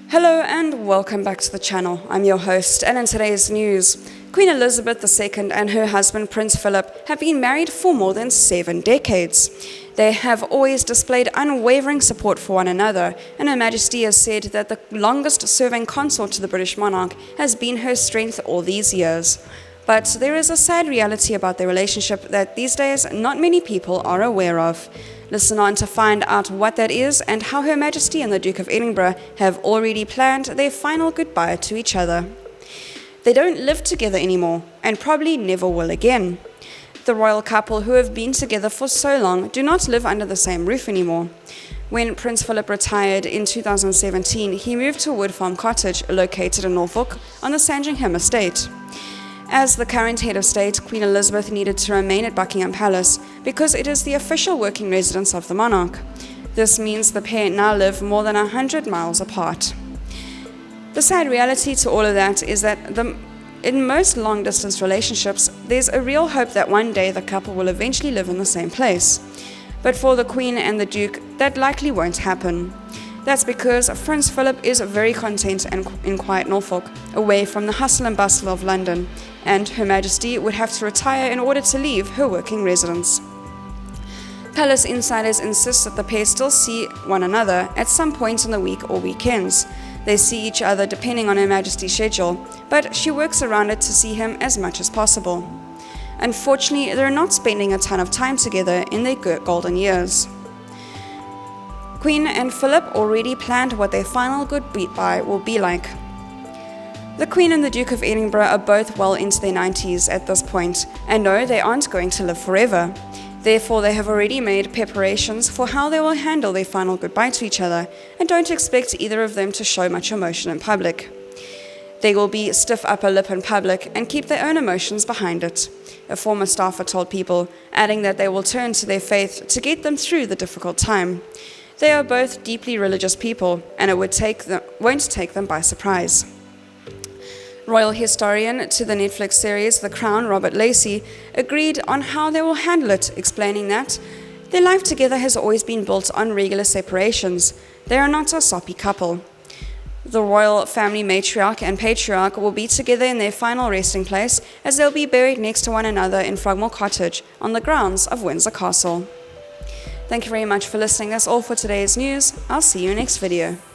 Hello and welcome back to the channel. I'm your host, and in today's news, Queen Elizabeth II and her husband Prince Philip have been married for more than 7 decades. They have always displayed unwavering support for one another, and Her Majesty has said that the longest-serving consort to the British monarch has been her strength all these years. But there is a sad reality about their relationship that these days not many people are aware of. Listen on to find out what that is and how Her Majesty and the Duke of Edinburgh have already planned their final goodbye to each other. They don't live together anymore and probably never will again. The royal couple, who have been together for so long, do not live under the same roof anymore. When Prince Philip retired in 2017, he moved to Wood Farm Cottage, located in Norfolk, on the Sandringham estate. As the current head of state, Queen Elizabeth needed to remain at Buckingham Palace because it is the official working residence of the monarch. This means the pair now live more than 100 miles apart. The sad reality to all of that is that in most long-distance relationships, there's a real hope that one day the couple will eventually live in the same place. But for the Queen and the Duke, that likely won't happen. That's because Prince Philip is very content in quiet Norfolk, away from the hustle and bustle of London, and Her Majesty would have to retire in order to leave her working residence. Palace insiders insist that the pair still see one another at some point in the week or weekends. They see each other depending on Her Majesty's schedule, but she works around it to see him as much as possible. Unfortunately, they're not spending a ton of time together in their golden years. Queen and Philip already planned what their final goodbye will be like. The Queen and the Duke of Edinburgh are both well into their 90s at this point, and no, they aren't going to live forever. Therefore, they have already made preparations for how they will handle their final goodbye to each other, and don't expect either of them to show much emotion in public. They will be stiff upper lip in public and keep their own emotions behind it, a former staffer told People, adding that they will turn to their faith to get them through the difficult time. They are both deeply religious people, and it won't take them by surprise. Royal historian to the Netflix series The Crown, Robert Lacey, agreed on how they will handle it, explaining that their life together has always been built on regular separations. They are not a soppy couple. The royal family matriarch and patriarch will be together in their final resting place, as they'll be buried next to one another in Frogmore Cottage on the grounds of Windsor Castle. Thank you very much for listening. That's all for today's news. I'll see you next video.